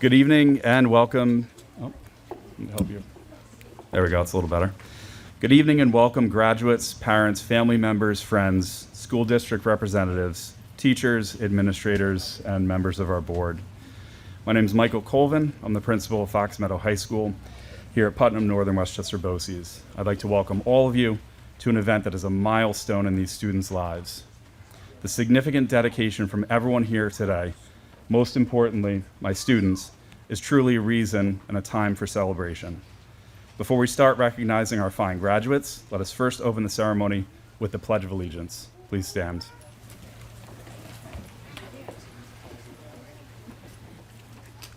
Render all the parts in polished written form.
Good evening and welcome. Oh, let me help you. There we go, it's a little better. Good evening and welcome graduates, parents, family members, friends, school district representatives, teachers, administrators, and members of our board. My name is Michael Colvin. I'm the principal of Fox Meadow High School here at Putnam Northern Westchester BOCES. I'd like to welcome all of you to an event that is a milestone in these students' lives. The significant dedication from everyone here today, most importantly, my students, is truly a reason and a time for celebration. Before we start recognizing our fine graduates, let us first open the ceremony with the Pledge of Allegiance. Please stand.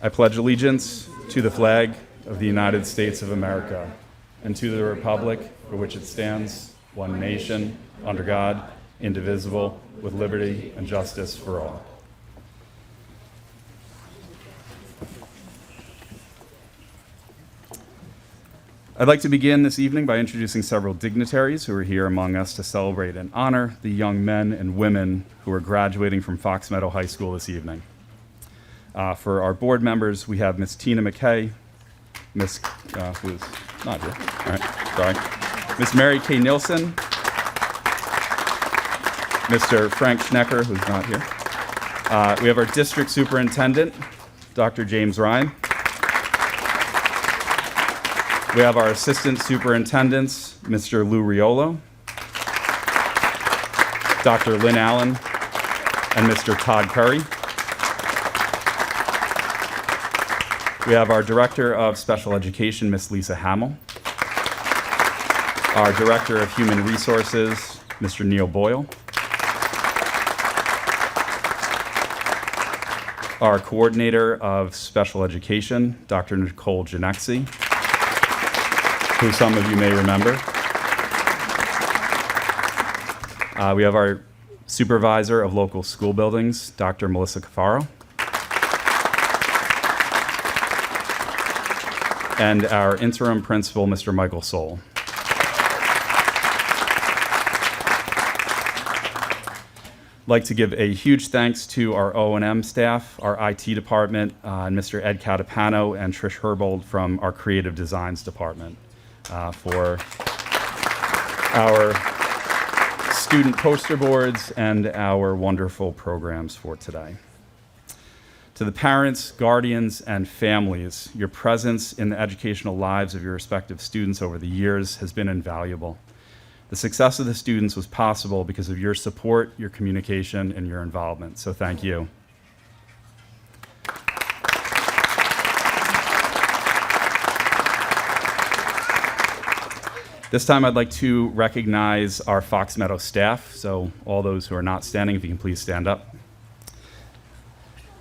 I pledge allegiance to the flag of the United States of America and to the republic for which it stands, one nation, under God, indivisible, with liberty and justice for all. I'd like to begin this evening by introducing several dignitaries who are here among us to celebrate and honor the young men and women who are graduating from Fox Meadow High School this evening. For our board members, we have Ms. Tina McKay, Ms. Who's not here, all right, sorry, Ms. Mary Kay Nilsson, Mr. Frank Schnecker, who's not here. We have our district superintendent, Dr. James Ryan. We have our assistant superintendents, Mr. Lou Riolo, Dr. Lynn Allen, and Mr. Todd Curry. We have our Director of Special Education, Ms. Lisa Hamill. Our Director of Human Resources, Mr. Neil Boyle. Our Coordinator of Special Education, Dr. Nicole Genexi, who some of you may remember. We have our Supervisor of Local School Buildings, Dr. Melissa Cafaro. And our interim principal, Mr. Michael Soul. I'd like to give a huge thanks to our O&M staff, our IT department, and Mr. Ed Catapano and Trish Herbold from our Creative Designs department for our student poster boards and our wonderful programs for today. To the parents, guardians, and families, your presence in the educational lives of your respective students over the years has been invaluable. The success of the students was possible because of your support, your communication, and your involvement, so thank you. This time I'd like to recognize our Fox Meadow staff, so all those who are not standing, if you can please stand up.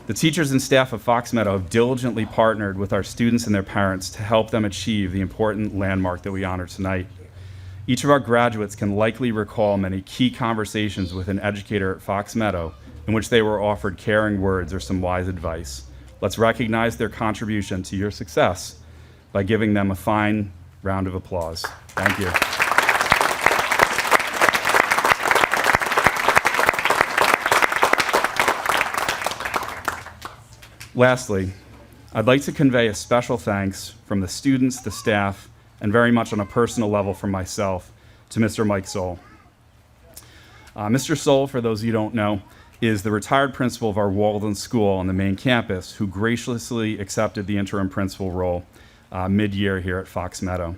The teachers and staff of Fox Meadow have diligently partnered with our students and their parents to help them achieve the important landmark that we honor tonight. Each of our graduates can likely recall many key conversations with an educator at Fox Meadow in which they were offered caring words or some wise advice. Let's recognize their contribution to your success by giving them a fine round of applause. Thank you. Lastly, I'd like to convey a special thanks from the students, the staff, and very much on a personal level from myself to Mr. Mike Soul. Mr. Soul, for those of you who don't know, is the retired principal of our Walden School on the main campus who graciously accepted the interim principal role mid-year here at Fox Meadow.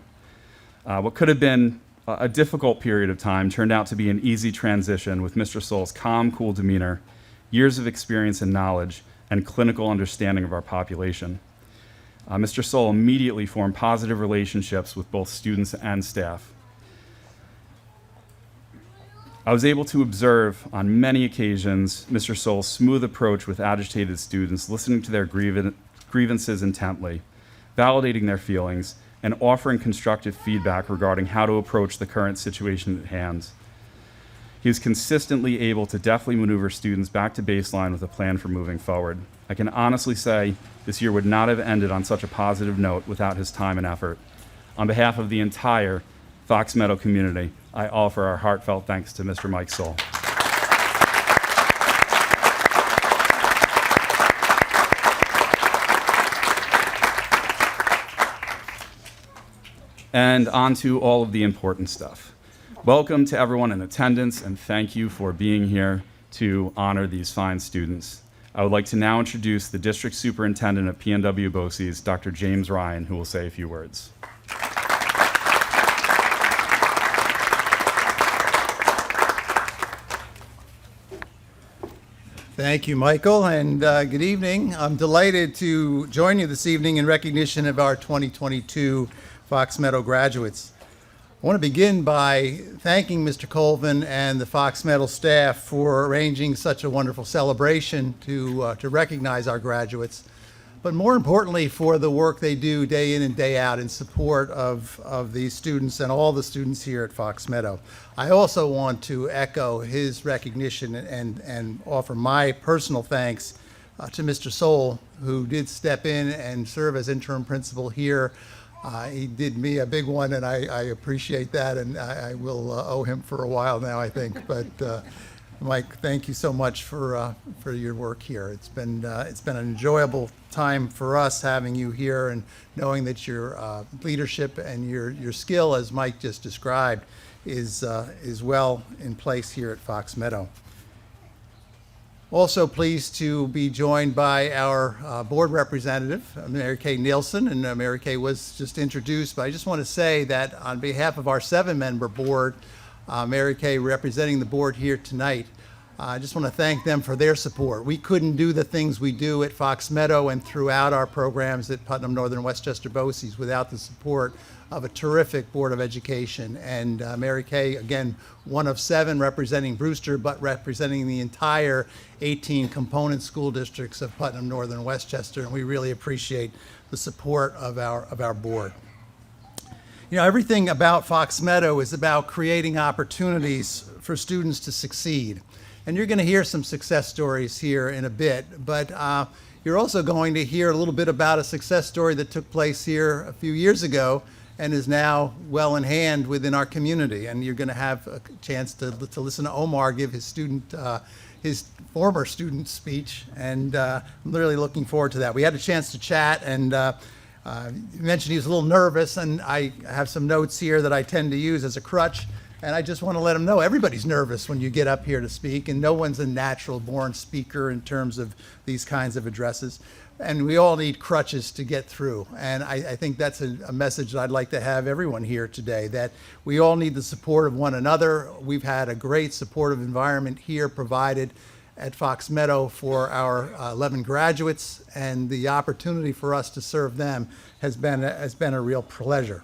What could have been a difficult period of time turned out to be an easy transition with Mr. Soul's calm, cool demeanor, years of experience and knowledge, and clinical understanding of our population. Mr. Soul immediately formed positive relationships with both students and staff. I was able to observe on many occasions Mr. Soul's smooth approach with agitated students, listening to their grievances intently, validating their feelings, and offering constructive feedback regarding how to approach the current situation at hand. He was consistently able to deftly maneuver students back to baseline with a plan for moving forward. I can honestly say this year would not have ended on such a positive note without his time and effort. On behalf of the entire Fox Meadow community, I offer our heartfelt thanks to Mr. Mike Soul. And on to all of the important stuff. Welcome to everyone in attendance, and thank you for being here to honor these fine students. I would like to now introduce the District Superintendent of PNW BOCES, Dr. James Ryan, who will say a few words. Thank you, Michael, and good evening. I'm delighted to join you this evening in recognition of our 2022 Fox Meadow graduates. I want to begin by thanking Mr. Colvin and the Fox Meadow staff for arranging such a wonderful celebration to recognize our graduates, but more importantly for the work they do day in and day out in support of these students and all the students here at Fox Meadow. I also want to echo his recognition and offer my personal thanks to Mr. Soul, who did step in and serve as interim principal here. He did me a big one, and I appreciate that, and I will owe him for a while now, I think. But Mike, thank you so much for your work here. It's been an enjoyable time for us having you here, and knowing that your leadership and your skill, as Mike just described, is well in place here at Fox Meadow. Also pleased to be joined by our board representative, Mary Kay Nielsen, and Mary Kay was just introduced, but I just want to say that on behalf of our 7-member board, Mary Kay representing the board here tonight, I just want to thank them for their support. We couldn't do the things we do at Fox Meadow and throughout our programs at Putnam Northern Westchester BOCES without the support of a terrific Board of Education. And Mary Kay, again, one of 7 representing Brewster, but representing the entire 18 component school districts of Putnam Northern Westchester, and we really appreciate the support of our board. You know, everything about Fox Meadow is about creating opportunities for students to succeed. And you're going to hear some success stories here in a bit, but you're also going to hear a little bit about a success story that took place here a few years ago and is now well in hand within our community. And you're going to have a chance to listen to Omar give his former student speech, and I'm really looking forward to that. We had a chance to chat, and you mentioned he was a little nervous, and I have some notes here that I tend to use as a crutch. And I just want to let them know everybody's nervous when you get up here to speak, and no one's a natural born speaker in terms of these kinds of addresses. And we all need crutches to get through. And I think that's a message that I'd like to have everyone here today, that we all need the support of one another. We've had a great supportive environment here provided at Fox Meadow for our 11 graduates, and the opportunity for us to serve them has been a real pleasure.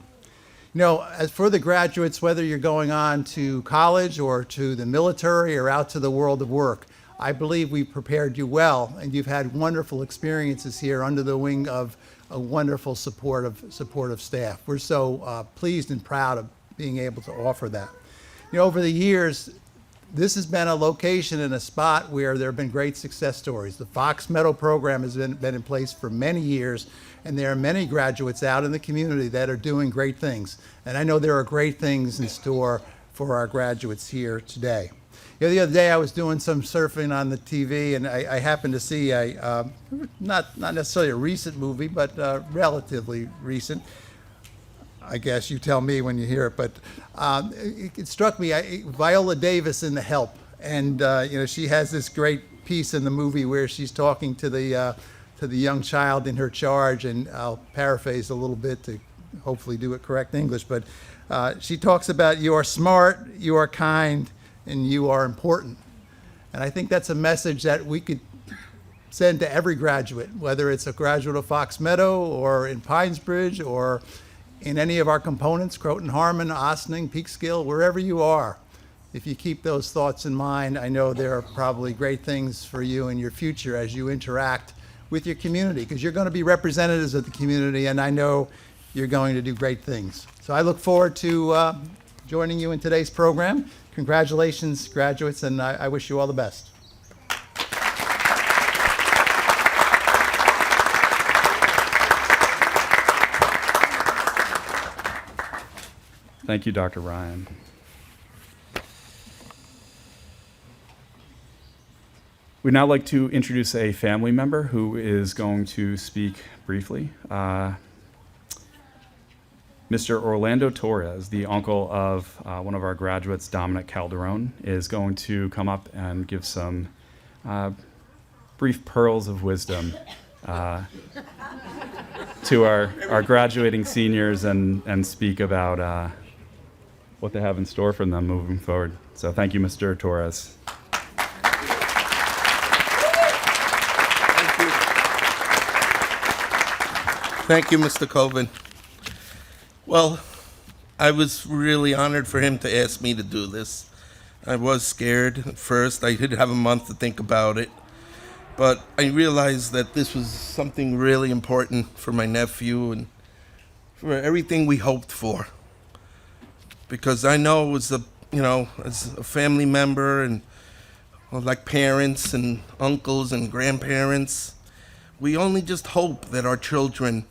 You know, as for the graduates, whether you're going on to college or to the military or out to the world of work, I believe we've prepared you well, and you've had wonderful experiences here under the wing of a wonderful supportive staff. We're so pleased and proud of being able to offer that. You know, over the years, this has been a location and a spot where there have been great success stories. The Fox Meadow program has been in place for many years, and there are many graduates out in the community that are doing great things. And I know there are great things in store for our graduates here today. You know, the other day I was doing some surfing on the TV, and I happened to see not necessarily a recent movie, but relatively recent. I guess you tell me when you hear it, but it struck me, Viola Davis in The Help, and you know, she has this great piece in the movie where she's talking to the young child in her charge, and I'll paraphrase a little bit to hopefully do it correct English, but she talks about you are smart, you are kind, and you are important. And I think that's a message that we could send to every graduate, whether it's a graduate of Fox Meadow or in Pinesbridge or in any of our components, Croton Harmon, Ossining, Peekskill, wherever you are. If you keep those thoughts in mind, I know there are probably great things for you in your future as you interact with your community, because you're going to be representatives of the community, and I know you're going to do great things. So I look forward to joining you in today's program. Congratulations, graduates, and I wish you all the best. Thank you, Dr. Ryan. We'd now like to introduce a family member who is going to speak briefly. Mr. Orlando Torres, the uncle of one of our graduates, Dominic Calderon, is going to come up and give some brief pearls of wisdom to our graduating seniors and speak about what they have in store for them moving forward. So thank you, Mr. Torres. Thank you, Mr. Colvin. Well, I was really honored for him to ask me to do this. I was scared at first. I did have a month to think about it. But I realized that this was something really important for my nephew and for everything we hoped for. Because I know it was as a family member and like parents and uncles and grandparents, we only just hope that our children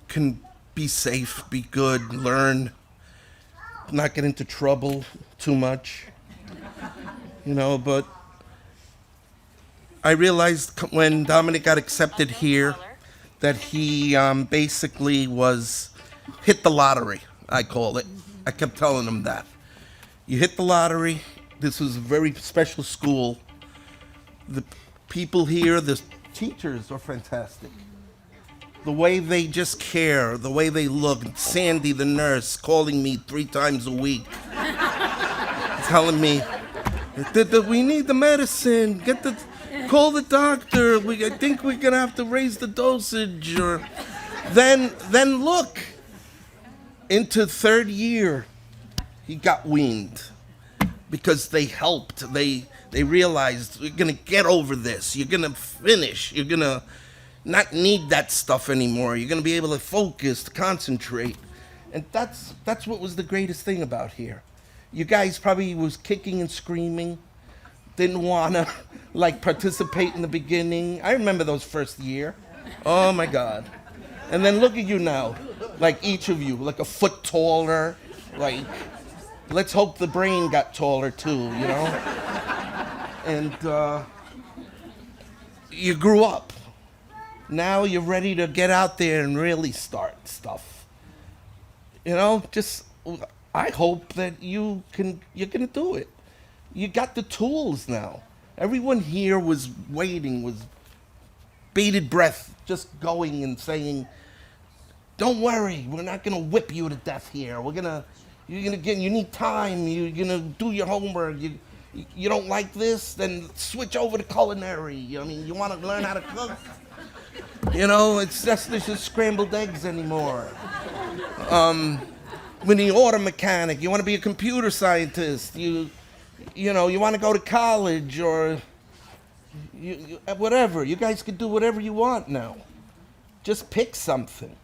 can be safe, be good, learn, not get into trouble too much, but I realized when Dominic got accepted here that he basically hit the lottery, I call it. I kept telling him that. You hit the lottery. This was a very special school. The people here, the teachers are fantastic. The way they just care, the way they look. Sandy, the nurse, calling me 3 times a week, telling me that we need the medicine. Call the doctor. I think we're gonna have to raise the dosage. Or then look, into 3rd year, he got weaned because they helped. They realized you're gonna get over this. You're gonna finish. You're gonna not need that stuff anymore. You're gonna be able to focus, to concentrate, and that's what was the greatest thing about here. You guys probably was kicking and screaming, didn't wanna participate in the beginning. I remember those first year. Oh my God! And then look at you now, each of you, a foot taller. Let's hope the brain got taller too, And you grew up. Now you're ready to get out there and really start stuff. I hope that you're gonna do it. You got the tools now. Everyone here was waiting, was bated breath, just going and saying, "Don't worry, we're not gonna whip you to death here. You need time. You're gonna do your homework. You don't like this, then switch over to culinary. You want to learn how to cook." It's just scrambled eggs anymore. When the auto mechanic, you want to be a computer scientist. You want to go to college or whatever. You guys can do whatever you want now. Just pick something.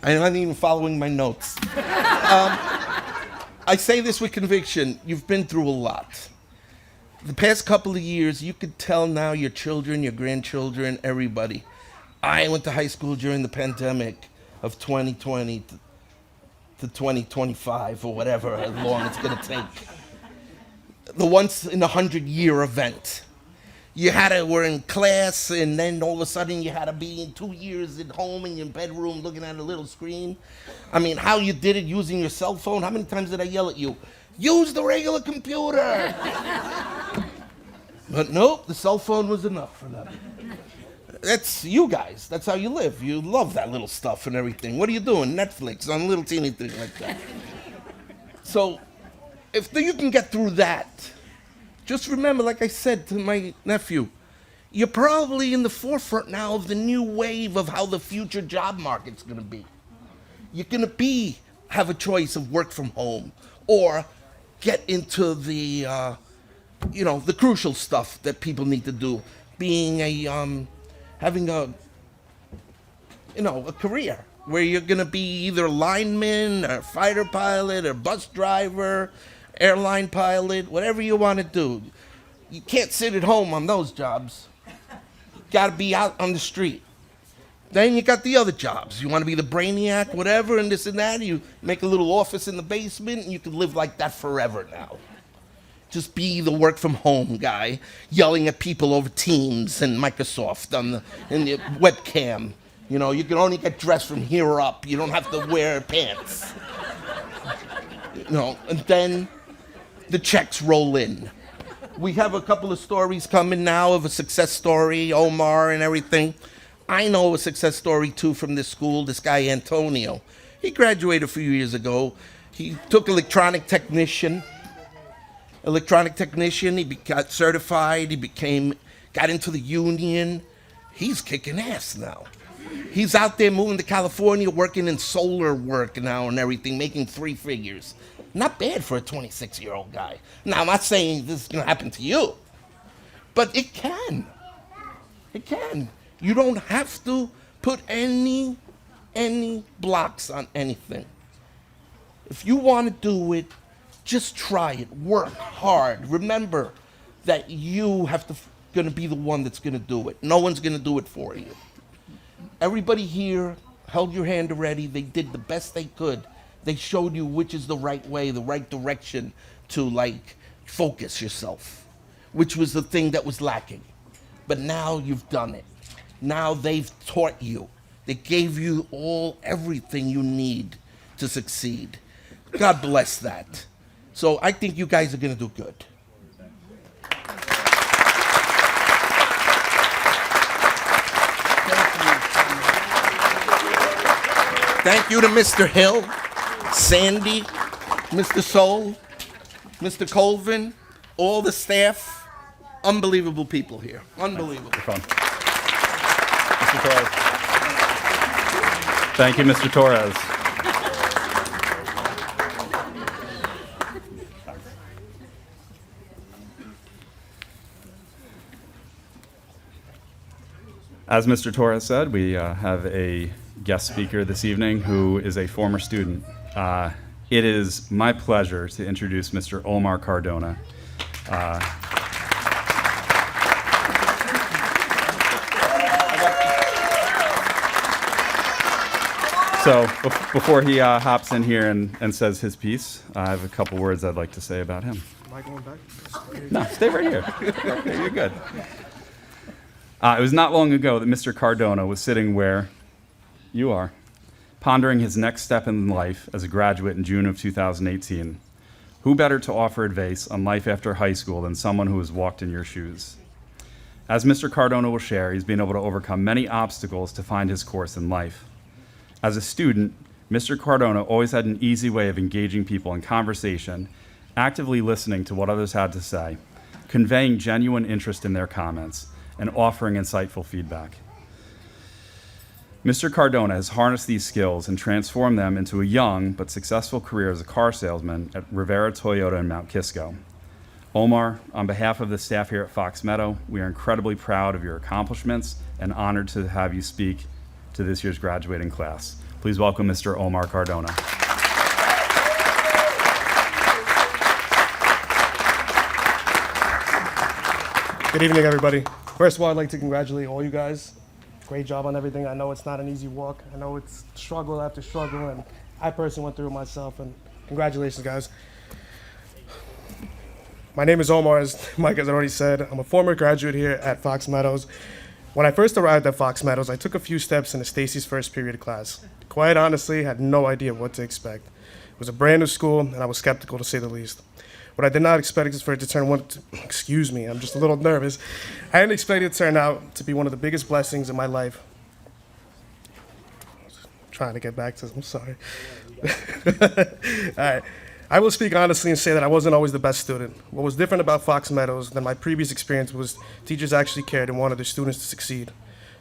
I'm not even following my notes. I say this with conviction. You've been through a lot. The past couple of years, you could tell now your children, your grandchildren, everybody. I went to high school during the pandemic of 2020 to 2025 or whatever, how long it's going to take. The once in 100-year event. We're in class, and then all of a sudden you had to be in 2 years at home in your bedroom looking at a little screen. How you did it using your cell phone. How many times did I yell at you? Use the regular computer! But nope, the cell phone was enough for them. That's you guys. That's how you live. You love that little stuff and everything. What are you doing? Netflix on a little teeny thing like that. So, if you can get through that, just remember, like I said to my nephew, you're probably in the forefront now of the new wave of how the future job market's going to be. You're going to have a choice of work from home or get into the crucial stuff that people need to do, having a career where you're going to be either lineman or fighter pilot or bus driver, airline pilot, whatever you want to do. You can't sit at home on those jobs. You got to be out on the street. Then you got the other jobs. You want to be the brainiac, whatever, and this and that. You make a little office in the basement, and you can live like that forever now. Just be the work from home guy, yelling at people over Teams and Microsoft in the webcam. You know, you can only get dressed from here up. You don't have to wear pants. You know, and then the checks roll in. We have a couple of stories coming now of a success story, Omar and everything. I know a success story too from this school, this guy Antonio. He graduated a few years ago. He took electronic technician. He got certified, got into the union. He's kicking ass now. He's out there moving to California, working in solar work now and everything, making 3 figures. Not bad for a 26-year-old guy. Now, I'm not saying this is gonna happen to you, but it can. It can. You don't have to put any blocks on anything. If you want to do it, just try it. Work hard. Remember that you gonna be the one that's gonna do it. No one's gonna do it for you. Everybody here held your hand already. They did the best they could. They showed you which is the right way, the right direction to focus yourself, which was the thing that was lacking. But now you've done it. Now they've taught you. They gave you everything you need to succeed. God bless that. So I think you guys are gonna do good. Thank you to Mr. Hill, Sandy, Mr. Soul, Mr. Colvin, all the staff. Unbelievable people here. Unbelievable. Fun. Mr. Torres. Thank you, Mr. Torres. As Mr. Torres said, we have a guest speaker this evening who is a former student. It is my pleasure to introduce Mr. Omar Cardona. So before he hops in here and says his piece, I have a couple words I'd like to say about him. Am I going back? No, stay right here. Okay, you're good. It was not long ago that Mr. Cardona was sitting where you are, pondering his next step in life as a graduate in June of 2018. Who better to offer advice on life after high school than someone who has walked in your shoes? As Mr. Cardona will share, he's been able to overcome many obstacles to find his course in life. As a student, Mr. Cardona always had an easy way of engaging people in conversation, actively listening to what others had to say, conveying genuine interest in their comments, and offering insightful feedback. Mr. Cardona has harnessed these skills and transformed them into a young but successful career as a car salesman at Rivera Toyota in Mount Kisco. Omar, on behalf of the staff here at Fox Meadow, we are incredibly proud of your accomplishments and honored to have you speak to this year's graduating class. Please welcome Mr. Omar Cardona. Good evening, everybody. First of all, I'd like to congratulate all you guys. Great job on everything. I know it's not an easy walk. I know it's struggle after struggle, and I personally went through it myself, and congratulations, guys. My name is Omar, as Mike has already said. I'm a former graduate here at Fox Meadows. When I first arrived at Fox Meadows, I took a few steps into Stacy's first period class. Quite honestly, had no idea what to expect. It was a brand new school, and I was skeptical to say the least. What I did not expect is for it to turn excuse me, I'm just a little nervous. I didn't expect it to turn out to be one of the biggest blessings in my life. Trying to get back to this, I'm sorry. All right. I will speak honestly and say that I wasn't always the best student. What was different about Fox Meadows than my previous experience was teachers actually cared and wanted their students to succeed.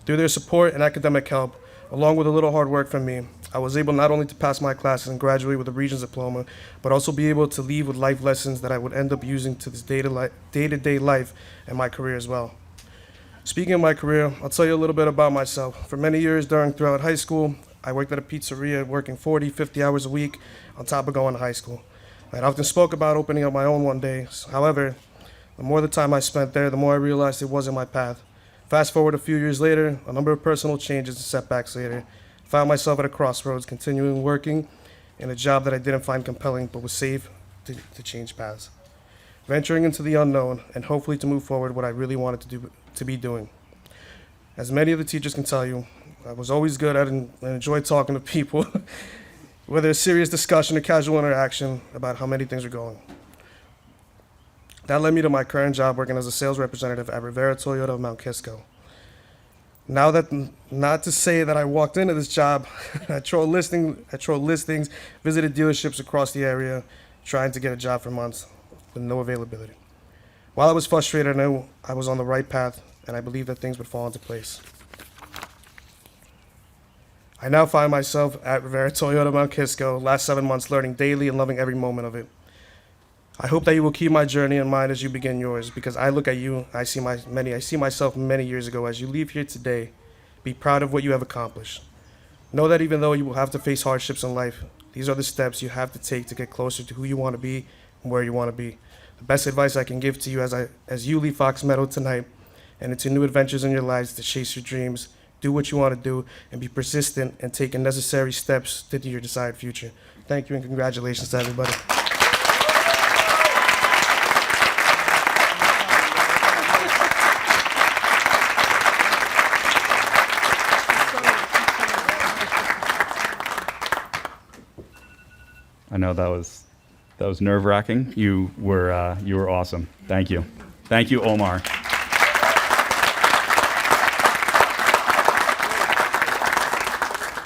Through their support and academic help, along with a little hard work from me, I was able not only to pass my classes and graduate with a Regents diploma, but also be able to leave with life lessons that I would end up using to this day-to-day life and my career as well. Speaking of my career, I'll tell you a little bit about myself. For many years throughout high school, I worked at a pizzeria working 40, 50 hours a week on top of going to high school. I often spoke about opening up my own one day. However, the more the time I spent there, the more I realized it wasn't my path. Fast forward a few years later, a number of personal changes and setbacks later, found myself at a crossroads, continuing working in a job that I didn't find compelling but was safe to change paths. Venturing into the unknown and hopefully to move forward what I really wanted to be doing. As many of the teachers can tell you, I was always good at and enjoyed talking to people, whether a serious discussion or casual interaction about how many things are going. That led me to my current job working as a sales representative at Rivera Toyota of Mount Kisco. Now that, not to say that I walked into this job, I trolled listings, visited dealerships across the area, trying to get a job for months with no availability. While I was frustrated, I knew I was on the right path, and I believed that things would fall into place. I now find myself at Rivera Toyota Mount Kisco, last 7 months, learning daily and loving every moment of it. I hope that you will keep my journey in mind as you begin yours, because I look at you, I see myself many years ago. As you leave here today, be proud of what you have accomplished. Know that even though you will have to face hardships in life, these are the steps you have to take to get closer to who you want to be and where you want to be. The best advice I can give to you as you leave Fox Meadow tonight and into new adventures in your lives to chase your dreams, do what you want to do, and be persistent and take the necessary steps to your desired future. Thank you and congratulations to everybody. I know that was nerve-wracking. You were awesome. Thank you. Thank you, Omar.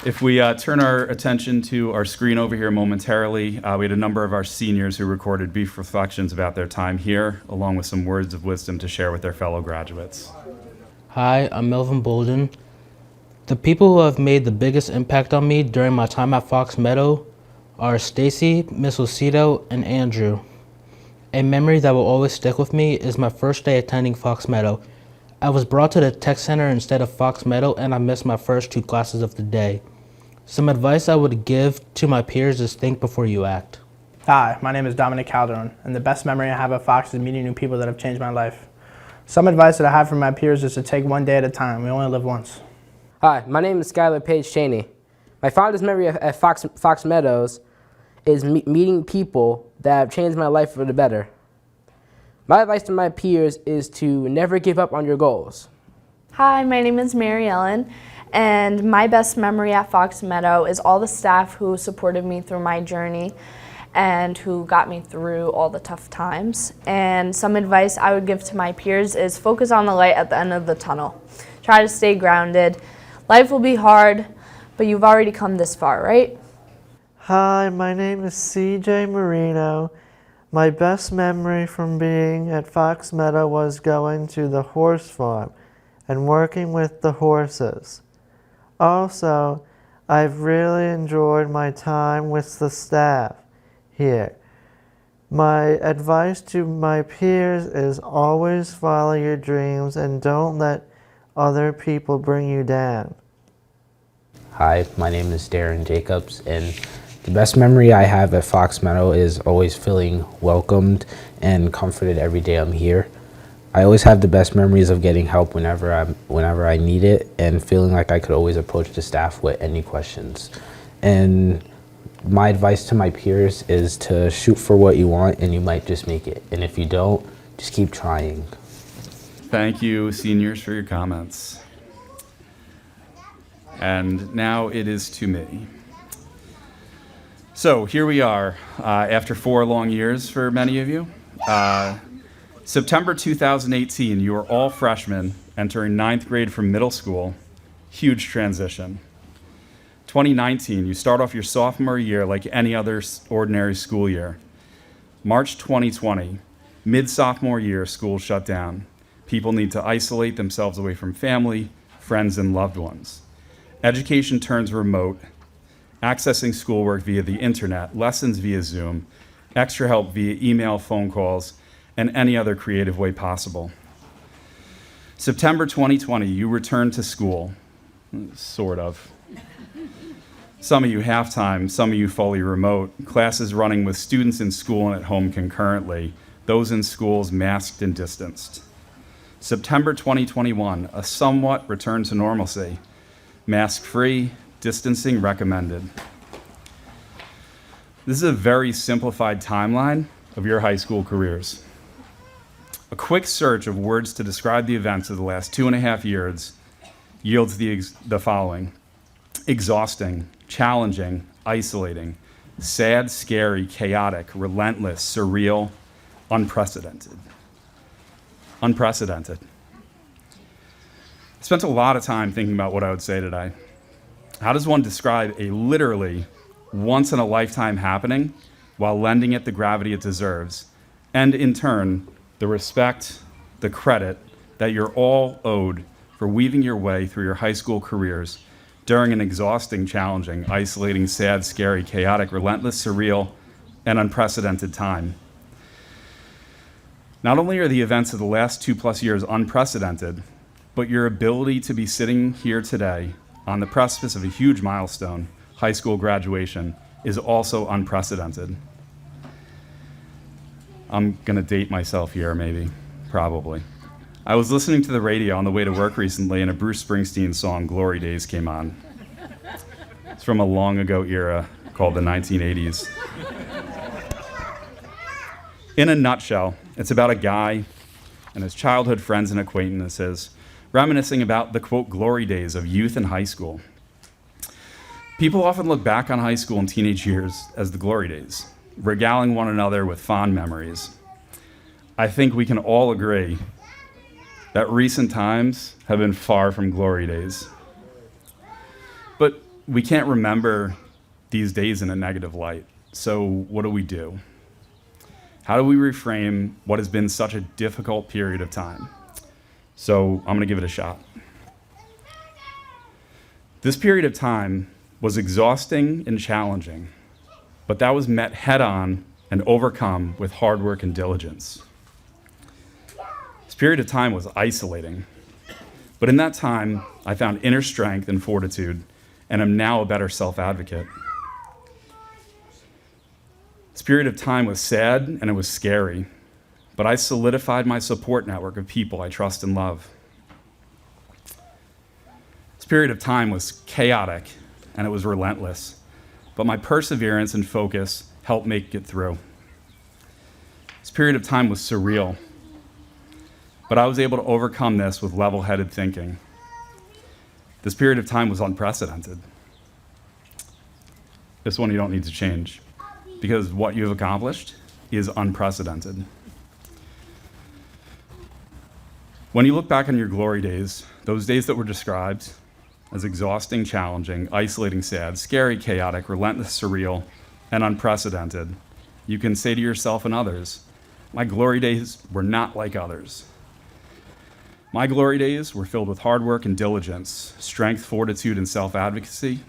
If we turn our attention to our screen over here momentarily, we had a number of our seniors who recorded brief reflections about their time here, along with some words of wisdom to share with their fellow graduates. Hi, I'm Melvin Bolden. The people who have made the biggest impact on me during my time at Fox Meadow are Stacy, Miss Lucido, and Andrew. A memory that will always stick with me is my first day attending Fox Meadow. I was brought to the tech center instead of Fox Meadow, and I missed my first 2 classes of the day. Some advice I would give to my peers is think before you act. Hi, my name is Dominic Calderon, and the best memory I have at Fox is meeting new people that have changed my life. Some advice that I have for my peers is to take one day at a time. We only live once. Hi, my name is Skylar Page Cheney. My fondest memory at Fox Meadows is meeting people that have changed my life for the better. My advice to my peers is to never give up on your goals. Hi, my name is Mary Ellen, and my best memory at Fox Meadow is all the staff who supported me through my journey and who got me through all the tough times. And some advice I would give to my peers is focus on the light at the end of the tunnel. Try to stay grounded. Life will be hard, but you've already come this far, right? Hi, my name is CJ Marino. My best memory from being at Fox Meadow was going to the horse farm and working with the horses. Also, I've really enjoyed my time with the staff here. My advice to my peers is always follow your dreams and don't let other people bring you down. Hi, my name is Darren Jacobs, and the best memory I have at Fox Meadow is always feeling welcomed and comforted every day I'm here. I always have the best memories of getting help whenever I need it and feeling like I could always approach the staff with any questions. And my advice to my peers is to shoot for what you want and you might just make it. And if you don't, just keep trying. Thank you, seniors, for your comments. And now it is to me. So here we are, after 4 long years for many of you. September 2018, you were all freshmen entering 9th grade from middle school. Huge transition. 2019, you start off your sophomore year like any other ordinary school year. March 2020, mid-sophomore year, school shut down. People need to isolate themselves away from family, friends, and loved ones. Education turns remote, accessing schoolwork via the internet, lessons via Zoom, extra help via email, phone calls, and any other creative way possible. September 2020, you returned to school, sort of. Some of you half-time, some of you fully remote, classes running with students in school and at home concurrently, those in schools masked and distanced. September 2021, a somewhat return to normalcy. Mask-free, distancing recommended. This is a very simplified timeline of your high school careers. A quick search of words to describe the events of the last 2.5 years yields the following: exhausting, challenging, isolating, sad, scary, chaotic, relentless, surreal, unprecedented. Unprecedented. I spent a lot of time thinking about what I would say today. How does one describe a literally once-in-a-lifetime happening while lending it the gravity it deserves, and in turn, the respect, the credit that you're all owed for weaving your way through your high school careers during an exhausting, challenging, isolating, sad, scary, chaotic, relentless, surreal, and unprecedented time? Not only are the events of the last 2+ years unprecedented, but your ability to be sitting here today on the precipice of a huge milestone, high school graduation, is also unprecedented. I'm gonna date myself here, maybe, probably. I was listening to the radio on the way to work recently, and a Bruce Springsteen song, Glory Days, came on. It's from a long ago era called the 1980s. In a nutshell, it's about a guy and his childhood friends and acquaintances reminiscing about the, quote, glory days of youth and high school. People often look back on high school and teenage years as the glory days, regaling one another with fond memories. I think we can all agree that recent times have been far from glory days. But we can't remember these days in a negative light. So what do? How do we reframe what has been such a difficult period of time? So I'm gonna give it a shot. This period of time was exhausting and challenging, but that was met head on and overcome with hard work and diligence. This period of time was isolating, but in that time, I found inner strength and fortitude, and am now a better self-advocate. This period of time was sad and it was scary, but I solidified my support network of people I trust and love. This period of time was chaotic and it was relentless, but my perseverance and focus helped make it through. This period of time was surreal, but I was able to overcome this with level-headed thinking. This period of time was unprecedented. This one you don't need to change, because what you've accomplished is unprecedented. When you look back on your glory days, those days that were described as exhausting, challenging, isolating, sad, scary, chaotic, relentless, surreal, and unprecedented, you can say to yourself and others, my glory days were not like others. My glory days were filled with hard work and diligence, strength, fortitude, and self-advocacy,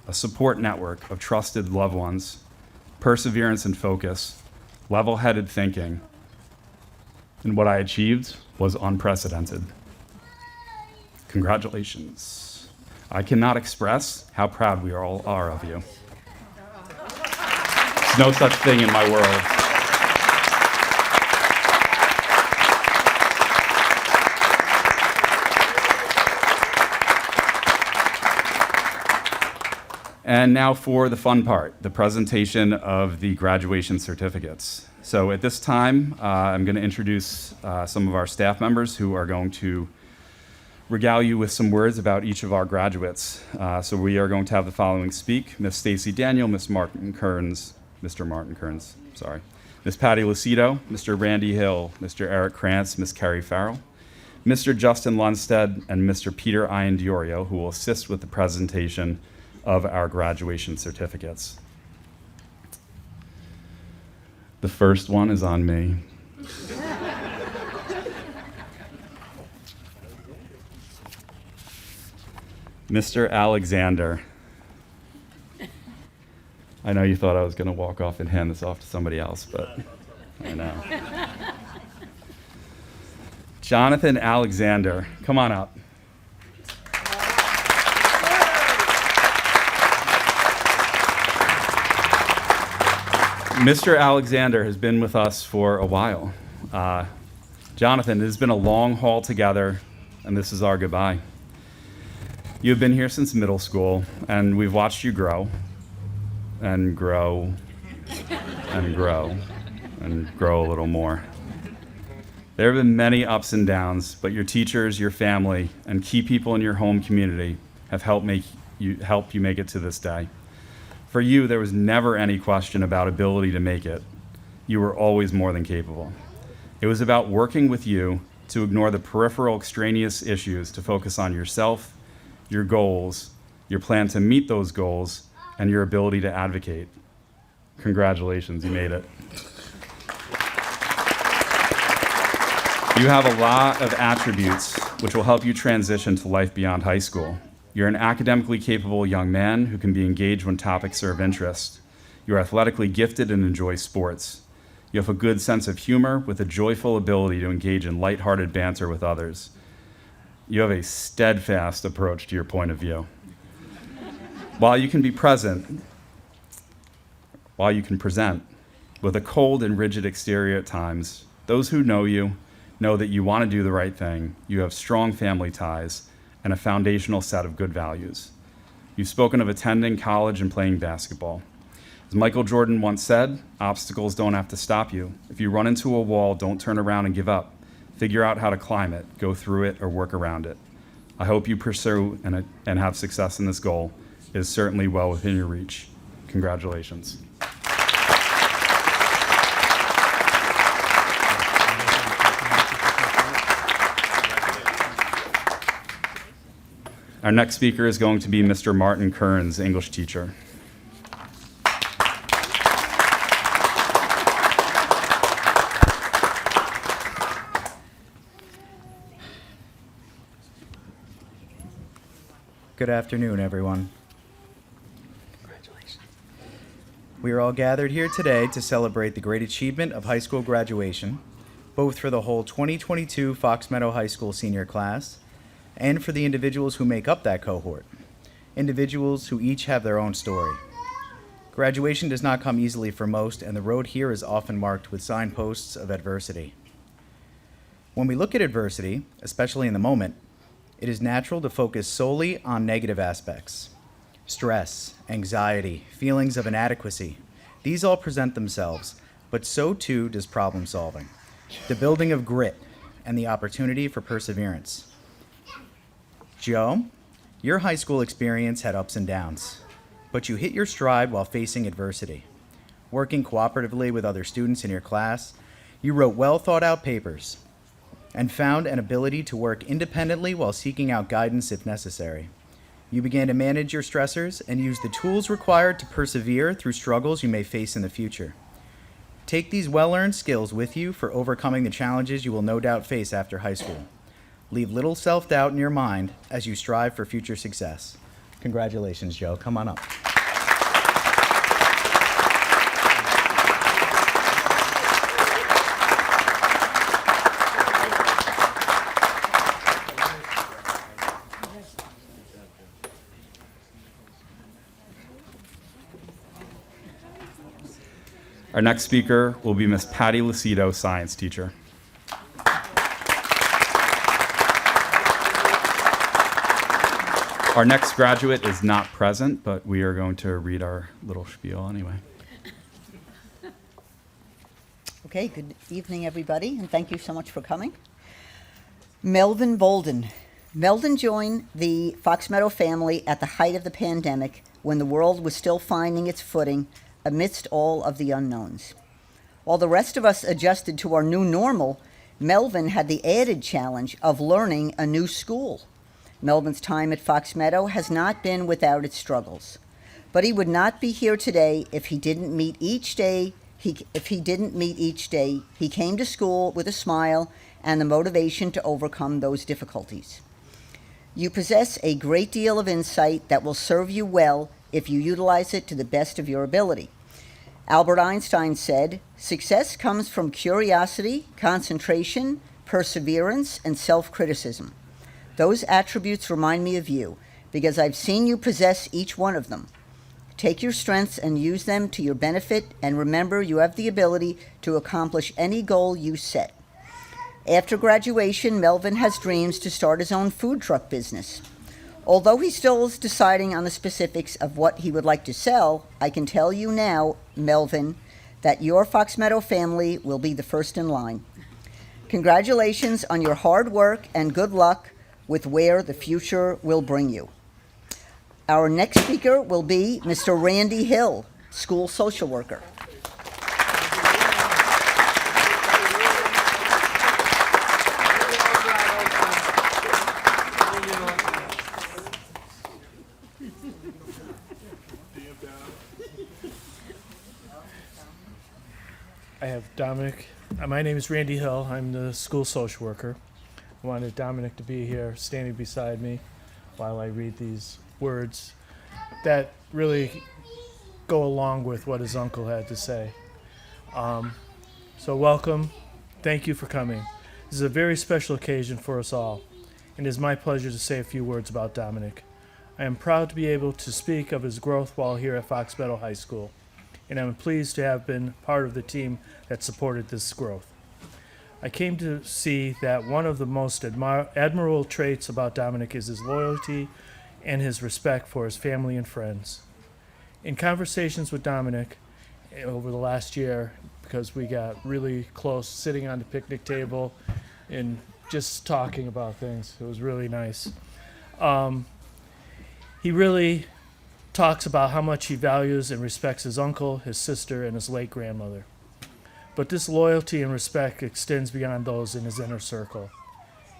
a support network of trusted loved ones, perseverance and focus, level-headed thinking, and what I achieved was unprecedented. Congratulations. I cannot express how proud we all are of you. There's no such thing in my world. And now for the fun part, the presentation of the graduation certificates. So at this time, I'm going to introduce some of our staff members who are going to regale you with some words about each of our graduates. So we are going to have the following speak: Miss Stacy Daniel, Mr. Martin Kearns, sorry, Miss Patty Lucido, Mr. Randy Hill, Mr. Eric Krantz, Miss Carrie Farrell, Mr. Justin Lundstead, and Mr. Peter Iandiorio, who will assist with the presentation of our graduation certificates. The first one is on me. Mr. Alexander. I know you thought I was going to walk off and hand this off to somebody else, but I know. Jonathan Alexander, come on up. Mr. Alexander has been with us for a while. Jonathan, it has been a long haul together, and this is our goodbye. You have been here since middle school, and we've watched you grow and grow and grow and grow a little more. There have been many ups and downs, but your teachers, your family, and key people in your home community have helped you make it to this day. For you, there was never any question about ability to make it. You were always more than capable. It was about working with you to ignore the peripheral extraneous issues to focus on yourself, your goals, your plan to meet those goals, and your ability to advocate. Congratulations, you made it. You have a lot of attributes which will help you transition to life beyond high school. You're an academically capable young man who can be engaged when topics are of interest. You're athletically gifted and enjoy sports. You have a good sense of humor with a joyful ability to engage in lighthearted banter with others. You have a steadfast approach to your point of view. While you can present with a cold and rigid exterior at times, those who know you know that you want to do the right thing, you have strong family ties, and a foundational set of good values. You've spoken of attending college and playing basketball. As Michael Jordan once said, obstacles don't have to stop you. If you run into a wall, don't turn around and give up. Figure out how to climb it, go through it, or work around it. I hope you pursue and have success in this goal. It is certainly well within your reach. Congratulations. Our next speaker is going to be Mr. Martin Kearns, English teacher. Good afternoon, everyone. Congratulations. We are all gathered here today to celebrate the great achievement of high school graduation, both for the whole 2022 Fox Meadow High School senior class and for the individuals who make up that cohort, individuals who each have their own story. Graduation does not come easily for most, and the road here is often marked with signposts of adversity. When we look at adversity, especially in the moment, it is natural to focus solely on negative aspects. Stress, anxiety, feelings of inadequacy, these all present themselves, but so too does problem solving, the building of grit, and the opportunity for perseverance. Joe, your high school experience had ups and downs, but you hit your stride while facing adversity. Working cooperatively with other students in your class, you wrote well thought out papers and found an ability to work independently while seeking out guidance if necessary. You began to manage your stressors and use the tools required to persevere through struggles you may face in the future. Take these well-earned skills with you for overcoming the challenges you will no doubt face after high school. Leave little self-doubt in your mind as you strive for future success. Congratulations, Joe. Come on up. Our next speaker will be Miss Patty Lucido, science teacher. Our next graduate is not present, but we are going to read our little spiel anyway. Okay, good evening, everybody, and thank you so much for coming. Melvin Bolden. Melvin joined the Fox Meadow family at the height of the pandemic when the world was still finding its footing amidst all of the unknowns. While the rest of us adjusted to our new normal, Melvin had the added challenge of learning a new school. Melvin's time at Fox Meadow has not been without its struggles, but he would not be here today if he didn't meet each day. He came to school with a smile and the motivation to overcome those difficulties. You possess a great deal of insight that will serve you well if you utilize it to the best of your ability. Albert Einstein said, "Success comes from curiosity, concentration, perseverance, and self-criticism." Those attributes remind me of you because I've seen you possess each one of them. Take your strengths and use them to your benefit, and remember you have the ability to accomplish any goal you set. After graduation, Melvin has dreams to start his own food truck business. Although he still is deciding on the specifics of what he would like to sell, I can tell you now, Melvin, that your Fox Meadow family will be the first in line. Congratulations on your hard work and good luck with where the future will bring you. Our next speaker will be Mr. Randy Hill, school social worker. I have Dominic. My name is Randy Hill. I'm the school social worker. I wanted Dominic to be here standing beside me while I read these words that really go along with what his uncle had to say. So welcome. Thank you for coming. This is a very special occasion for us all, and it is my pleasure to say a few words about Dominic. I am proud to be able to speak of his growth while here at Fox Meadow High School, and I'm pleased to have been part of the team that supported this growth. I came to see that one of the most admirable traits about Dominic is his loyalty and his respect for his family and friends. In conversations with Dominic over the last year, because we got really close sitting on the picnic table and just talking about things, it was really nice. He really talks about how much he values and respects his uncle, his sister, and his late grandmother. But this loyalty and respect extends beyond those in his inner circle.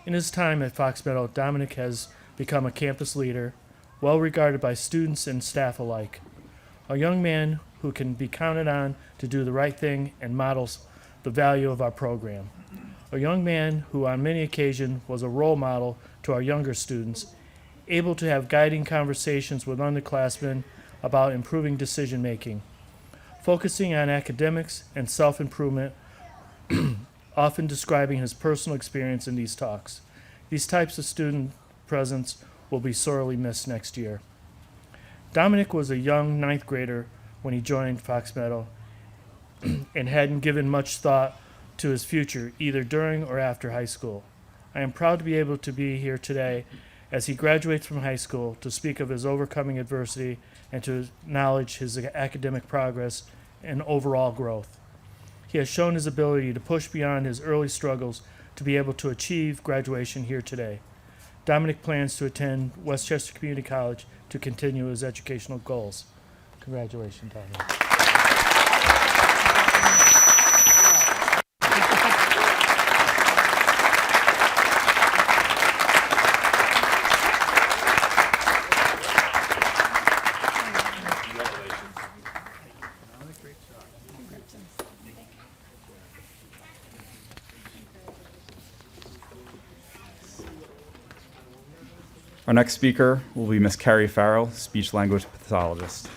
In his time at Fox Meadow, Dominic has become a campus leader, well regarded by students and staff alike. A young man who can be counted on to do the right thing and models the value of our program. A young man who on many occasions was a role model to our younger students, able to have guiding conversations with underclassmen about improving decision making, focusing on academics and self-improvement, often describing his personal experience in these talks. These types of student presence will be sorely missed next year. Dominic was a young ninth grader when he joined Fox Meadow and hadn't given much thought to his future, either during or after high school. I am proud to be able to be here today as he graduates from high school to speak of his overcoming adversity and to acknowledge his academic progress and overall growth. He has shown his ability to push beyond his early struggles to be able to achieve graduation here today. Dominic plans to attend Westchester Community College to continue his educational goals. Congratulations, Dominic. Our next speaker will be Ms. Carrie Farrell, speech language pathologist.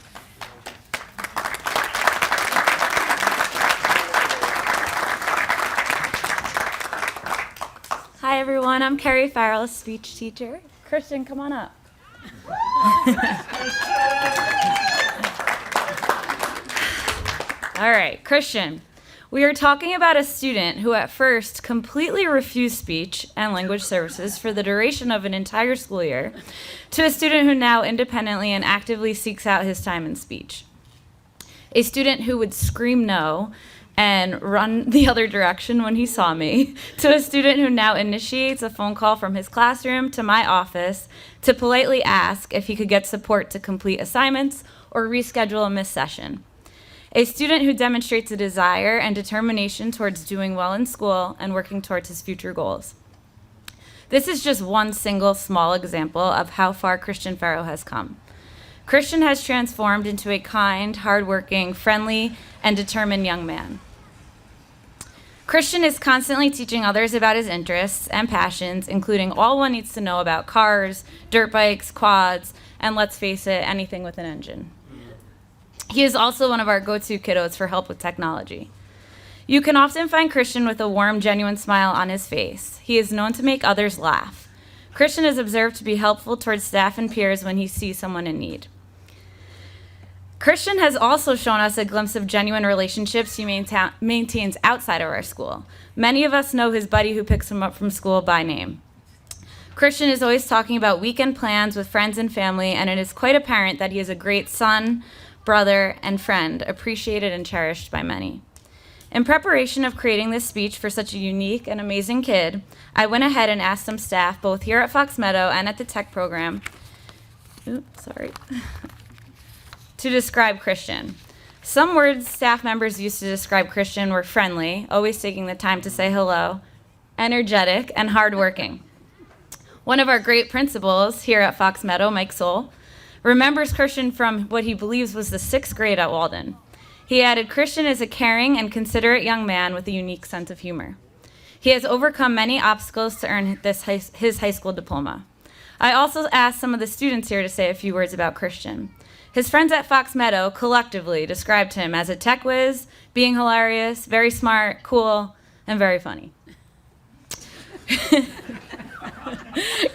Hi everyone, I'm Carrie Farrell, a speech teacher. Christian, come on up. All right, Christian, we are talking about a student who at first completely refused speech and language services for the duration of an entire school year to a student who now independently and actively seeks out his time in speech. A student who would scream no and run the other direction when he saw me, to a student who now initiates a phone call from his classroom to my office to politely ask if he could get support to complete assignments or reschedule a missed session. A student who demonstrates a desire and determination towards doing well in school and working towards his future goals. This is just one single small example of how far Christian Farrow has come. Christian has transformed into a kind, hardworking, friendly, and determined young man. Christian is constantly teaching others about his interests and passions, including all one needs to know about cars, dirt bikes, quads, and let's face it, anything with an engine. He is also one of our go-to kiddos for help with technology. You can often find Christian with a warm, genuine smile on his face. He is known to make others laugh. Christian is observed to be helpful towards staff and peers when he sees someone in need. Christian has also shown us a glimpse of genuine relationships he maintains outside of our school. Many of us know his buddy who picks him up from school by name. Christian is always talking about weekend plans with friends and family, and it is quite apparent that he is a great son, brother, and friend, appreciated and cherished by many. In preparation of creating this speech for such a unique and amazing kid, I went ahead and asked some staff, both here at Fox Meadow and at the tech program, to describe Christian. Some words staff members used to describe Christian were friendly, always taking the time to say hello, energetic, and hardworking. One of our great principals here at Fox Meadow, Mike Soul, remembers Christian from what he believes was the 6th grade at Walden. He added, Christian is a caring and considerate young man with a unique sense of humor. He has overcome many obstacles to earn his high school diploma. I also asked some of the students here to say a few words about Christian. His friends at Fox Meadow collectively described him as a tech whiz, being hilarious, very smart, cool, and very funny.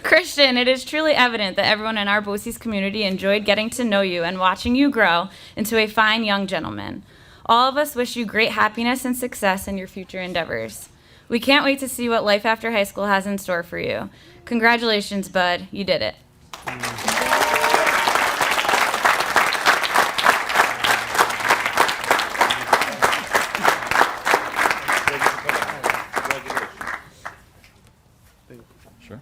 Christian, it is truly evident that everyone in our BOCES community enjoyed getting to know you and watching you grow into a fine young gentleman. All of us wish you great happiness and success in your future endeavors. We can't wait to see what life after high school has in store for you. Congratulations, bud. You did it. Sure.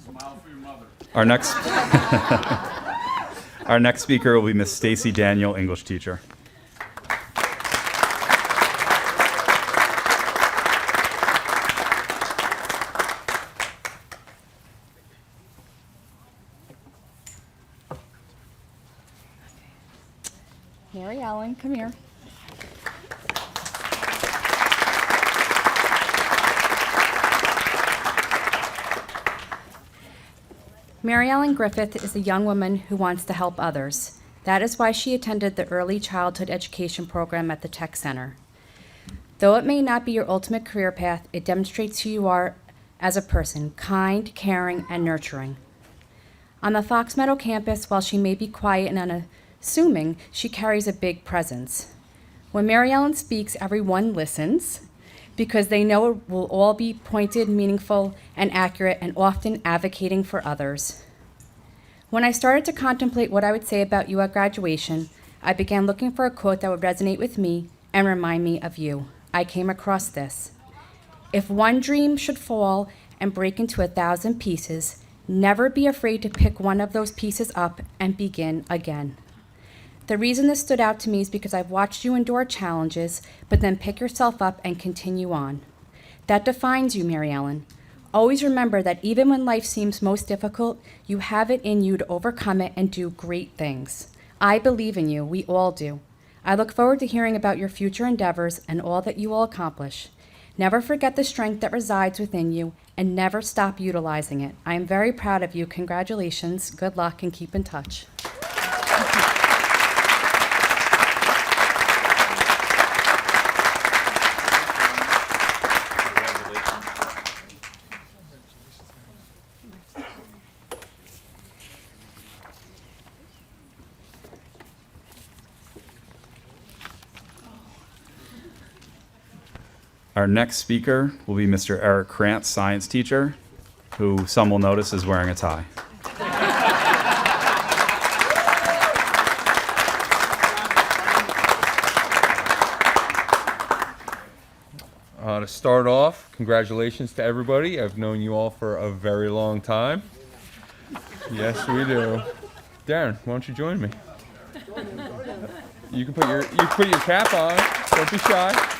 Smile for your mother. Our next speaker will be Miss Stacy Daniel, English teacher. Mary Ellen, come here. Mary Ellen Griffith is a young woman who wants to help others. That is why she attended the Early Childhood Education program at the Tech Center. Though it may not be your ultimate career path, it demonstrates who you are as a person, kind, caring, and nurturing. On the Fox Meadow campus, while she may be quiet and unassuming, she carries a big presence. When Mary Ellen speaks, everyone listens because they know it will all be pointed, meaningful, and accurate, and often advocating for others. When I started to contemplate what I would say about you at graduation, I began looking for a quote that would resonate with me and remind me of you. I came across this. If one dream should fall and break into 1,000 pieces, never be afraid to pick one of those pieces up and begin again. The reason this stood out to me is because I've watched you endure challenges, but then pick yourself up and continue on. That defines you, Mary Ellen. Always remember that even when life seems most difficult, you have it in you to overcome it and do great things. I believe in you. We all do. I look forward to hearing about your future endeavors and all that you will accomplish. Never forget the strength that resides within you and never stop utilizing it. I am very proud of you. Congratulations. Good luck and keep in touch. Our next speaker will be Mr. Eric Krantz, science teacher, who some will notice is wearing a tie. To start off, congratulations to everybody. I've known you all for a very long time. Yes, we do. Darren, why don't you join me? You can put your cap on. Don't be shy.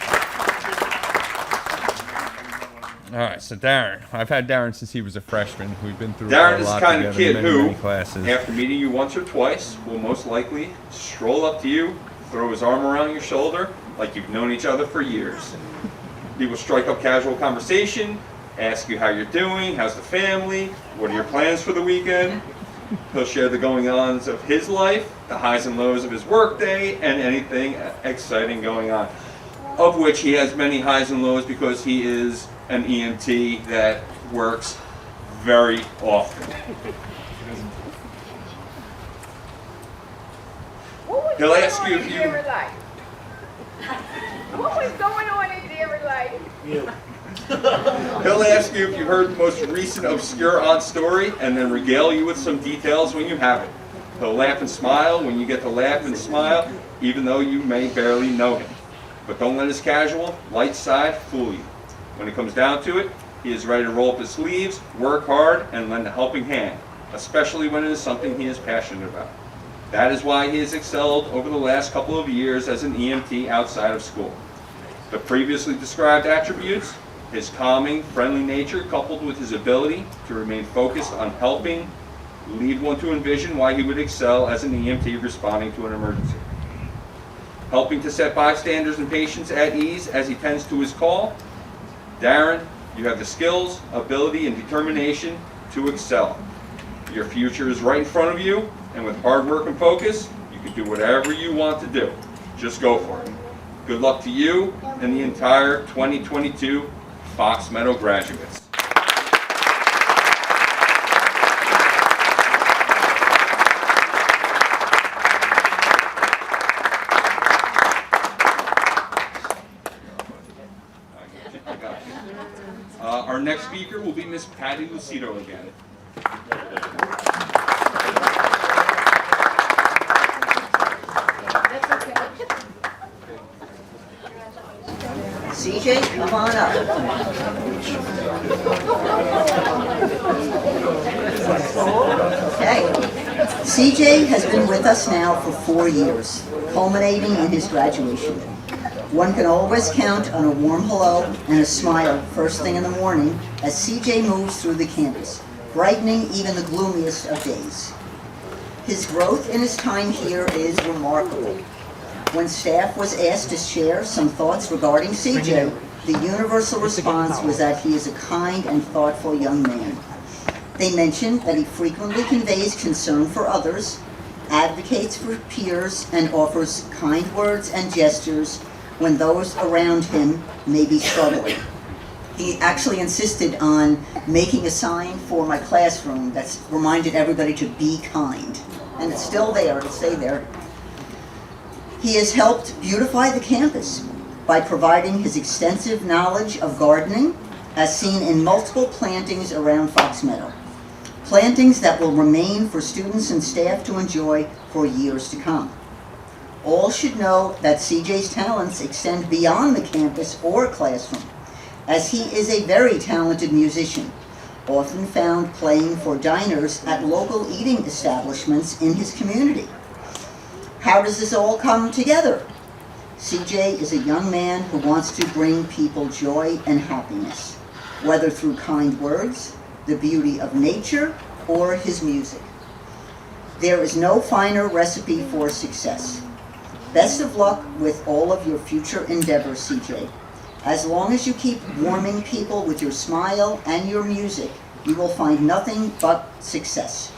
All right, so Darren. I've had Darren since he was a freshman. We've been through Darren a is lot the kind of together, kid many who, classes. after meeting you once or twice, will most likely stroll up to you, throw his arm around your shoulder like you've known each other for years. He will strike up casual conversation, ask you how you're doing, how's the family, what are your plans for the weekend. He'll share the going-ons of his life, the highs and lows of his workday, and anything exciting going on. of which he has many highs and lows because he is an EMT that works very often. He'll ask you if you... What was going on in their life? He'll ask you if you heard the most recent obscure aunt story and then regale you with some details when you have it. He'll laugh and smile when you get to laugh and smile, even though you may barely know him. But don't let his casual, light side fool you. When it comes down to it, he is ready to roll up his sleeves, work hard, and lend a helping hand, especially when it is something he is passionate about. That is why he has excelled over the last couple of years as an EMT outside of school. The previously described attributes, his calming, friendly nature coupled with his ability to remain focused on helping, lead one to envision why he would excel as an EMT responding to an emergency. Helping to set bystanders and patients at ease as he tends to his call, Darren, you have the skills, ability, and determination to excel. Your future is right in front of you, and with hard work and focus, you can do whatever you want to do. Just go for it. Good luck to you and the entire 2022 Fox Meadow graduates. Our next speaker will be Miss Patty Lucido again. CJ, come on up. Okay. CJ has been with us now for 4 years, culminating in his graduation. One can always count on a warm hello and a smile first thing in the morning as CJ moves through the campus, brightening even the gloomiest of days. His growth in his time here is remarkable. When staff was asked to share some thoughts regarding CJ, the universal response was that he is a kind and thoughtful young man. They mentioned that he frequently conveys concern for others, advocates for peers, and offers kind words and gestures when those around him may be struggling. He actually insisted on making a sign for my classroom that reminded everybody to be kind. And it's still there, it'll stay there. He has helped beautify the campus by providing his extensive knowledge of gardening, as seen in multiple plantings around Fox Meadow. Plantings that will remain for students and staff to enjoy for years to come. All should know that CJ's talents extend beyond the campus or classroom, as he is a very talented musician, often found playing for diners at local eating establishments in his community. How does this all come together? CJ is a young man who wants to bring people joy and happiness, whether through kind words, the beauty of nature, or his music. There is no finer recipe for success. Best of luck with all of your future endeavors, CJ. As long as you keep warming people with your smile and your music, you will find nothing but success.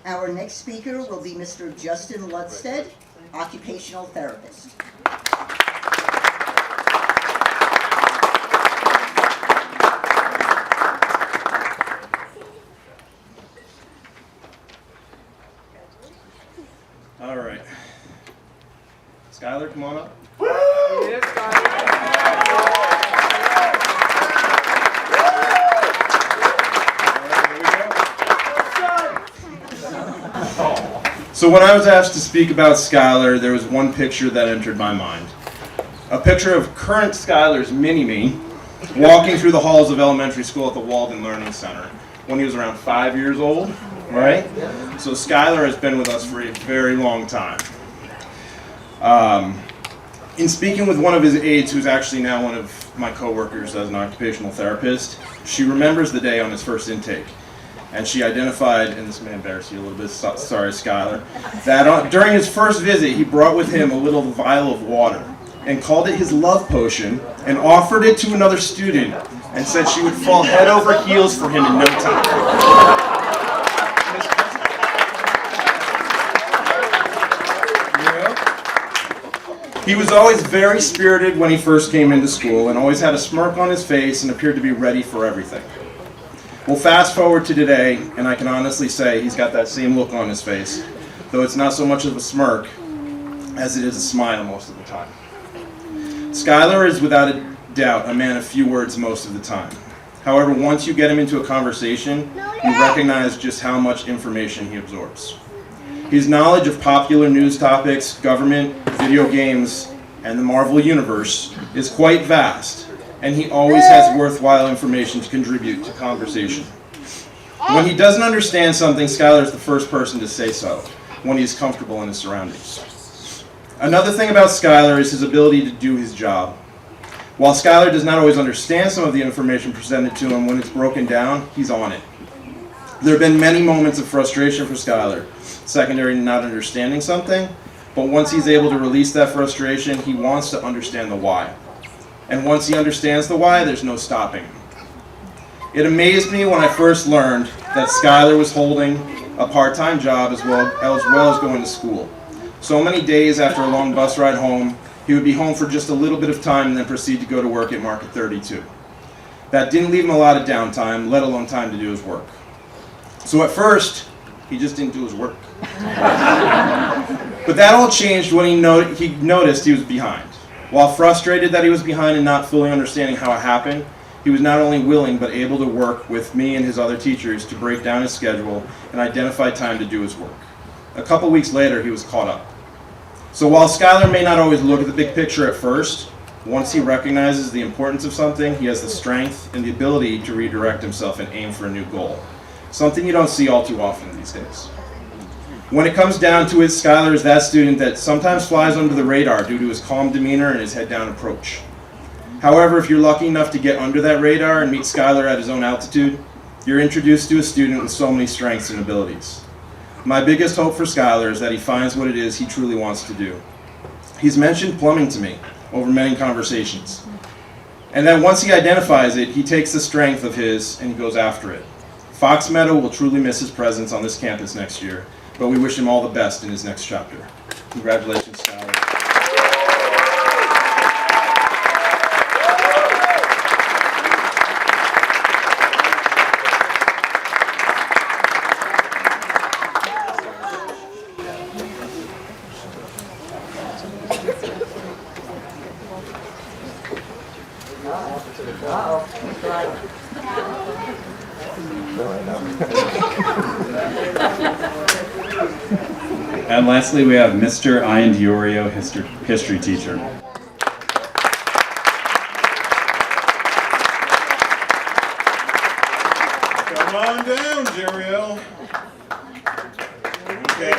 Our next speaker will be Mr. Justin Ludstead, occupational therapist. All right. Skylar, come on up. So when I was asked to speak about Skylar, there was one picture that entered my mind. A picture of current Skylar's mini-me walking through the halls of elementary school at the Walden Learning Center when he was around 5 years old, right? So Skylar has been with us for a very long time. In speaking with one of his aides, who's actually now one of my coworkers as an occupational therapist, she remembers the day on his first intake. And she identified, and this may embarrass you a little bit, sorry Skylar, that during his first visit he brought with him a little vial of water. and called it his love potion and offered it to another student and said she would fall head over heels for him in no time. He was always very spirited when he first came into school and always had a smirk on his face and appeared to be ready for everything. Well, fast forward to today, and I can honestly say he's got that same look on his face, though it's not so much of a smirk as it is a smile most of the time. Skylar is without a doubt a man of few words most of the time. However, once you get him into a conversation, you recognize just how much information he absorbs. His knowledge of popular news topics, government, video games, and the Marvel Universe is quite vast, and he always has worthwhile information to contribute to conversation. When he doesn't understand something, Skylar is the first person to say so, when he is comfortable in his surroundings. Another thing about Skylar is his ability to do his job. While Skylar does not always understand some of the information presented to him, when it's broken down, he's on it. There have been many moments of frustration for Skylar, secondary to not understanding something, but once he's able to release that frustration, he wants to understand the why. And once he understands the why, there's no stopping him. It amazed me when I first learned that Skylar was holding a part-time job as well as going to school. So many days after a long bus ride home, he would be home for just a little bit of time and then proceed to go to work at Market 32. That didn't leave him a lot of downtime, let alone time to do his work. So at first, he just didn't do his work. But that all changed when he noticed he was behind. While frustrated that he was behind and not fully understanding how it happened, he was not only willing but able to work with me and his other teachers to break down his schedule and identify time to do his work. A couple weeks later, he was caught up. So while Skylar may not always look at the big picture at first, once he recognizes the importance of something, he has the strength and the ability to redirect himself and aim for a new goal. Something you don't see all too often these days. When it comes down to it, Skylar is that student that sometimes flies under the radar due to his calm demeanor and his head-down approach. However, if you're lucky enough to get under that radar and meet Skylar at his own altitude, you're introduced to a student with so many strengths and abilities. My biggest hope for Skylar is that he finds what it is he truly wants to do. He's mentioned plumbing to me over many conversations, and that once he identifies it, he takes the strength of his and he goes after it. Fox Meadow will truly miss his presence on this campus next year, but we wish him all the best in his next chapter. Congratulations, Skylar. And lastly, we have Mr. Ian Diorio, history teacher. Come on down, Jeriel. Okay.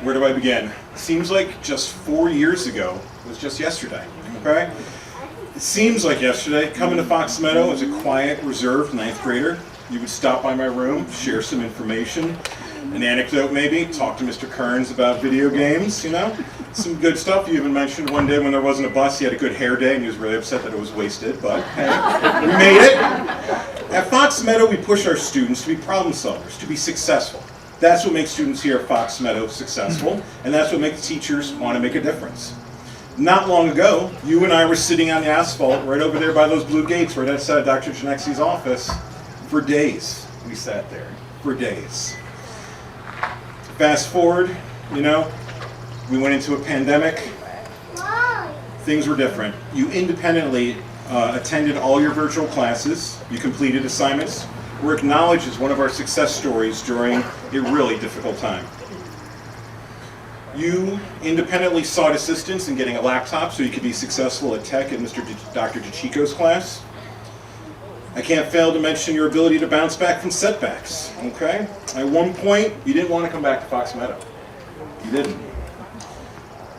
Where do I begin? Seems like just 4 years ago. It was just yesterday, okay? It seems like yesterday, coming to Fox Meadow as a quiet, reserved 9th grader, you would stop by my room, share some information, an anecdote maybe, talk to Mr. Kearns about video games, you know? Some good stuff. You even mentioned one day when there wasn't a bus, he had a good hair day and he was really upset that it was wasted, but hey, we made it. At Fox Meadow, we push our students to be problem solvers, to be successful. That's what makes students here at Fox Meadow successful, and that's what makes teachers want to make a difference. Not long ago, you and I were sitting on the asphalt right over there by those blue gates right outside Dr. Janexi's office. For days, we sat there. For days. Fast forward, you know, we went into a pandemic. Things were different. You independently attended all your virtual classes. You completed assignments. Were acknowledged as one of our success stories during a really difficult time. You independently sought assistance in getting a laptop so you could be successful at tech in Dr. DeChico's class. I can't fail to mention your ability to bounce back from setbacks, okay? At one point, you didn't want to come back to Fox Meadow. You didn't.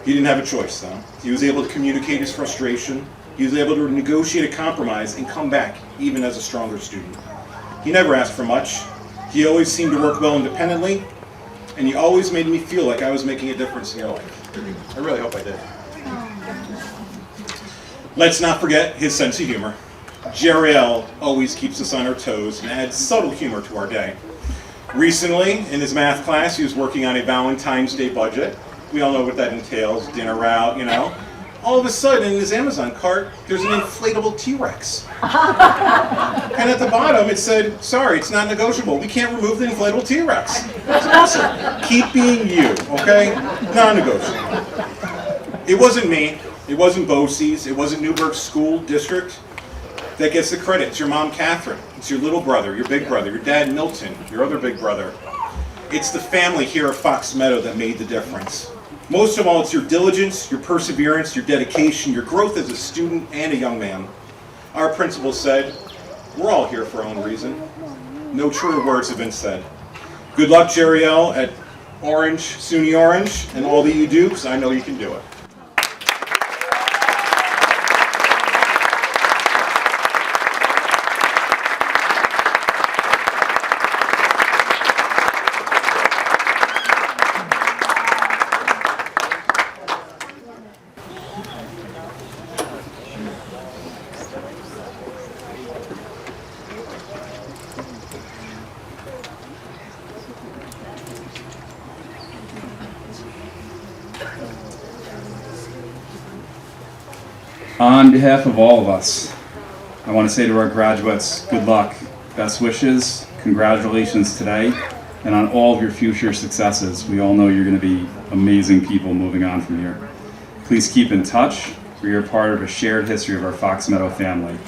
He didn't have a choice, though. He was able to communicate his frustration. He was able to negotiate a compromise and come back, even as a stronger student. He never asked for much. He always seemed to work well independently, and he always made me feel like I was making a difference in your life. I really hope I did. Let's not forget his sense of humor. Jeriel always keeps us on our toes and adds subtle humor to our day. Recently, in his math class, he was working on a Valentine's Day budget. We all know what that entails, dinner out, you know. All of a sudden, in his Amazon cart, there's an inflatable T-Rex. And at the bottom, it said, sorry, it's not negotiable. We can't remove the inflatable T-Rex. That's awesome. Keep being you, okay? Non-negotiable. It wasn't me. It wasn't BOCES. It wasn't Newburgh School District that gets the credit. It's your mom, Catherine. It's your little brother, your big brother, your dad, Milton, your other big brother. It's the family here at Fox Meadow that made the difference. Most of all, it's your diligence, your perseverance, your dedication, your growth as a student and a young man. Our principal said, we're all here for our own reason. No truer words have been said. Good luck, Jeriel, at Orange, SUNY Orange, and all that you do, because I know you can do it. On behalf of all of us, I want to say to our graduates, good luck, best wishes, congratulations today, and on all of your future successes. We all know you're going to be amazing people moving on from here. Please keep in touch, for you're part of a shared history of our Fox Meadow family.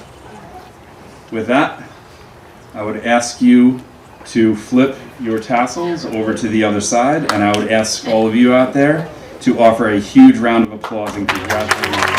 With that, I would ask you to flip your tassels over to the other side, and I would ask all of you out there to offer a huge round of applause and congratulations.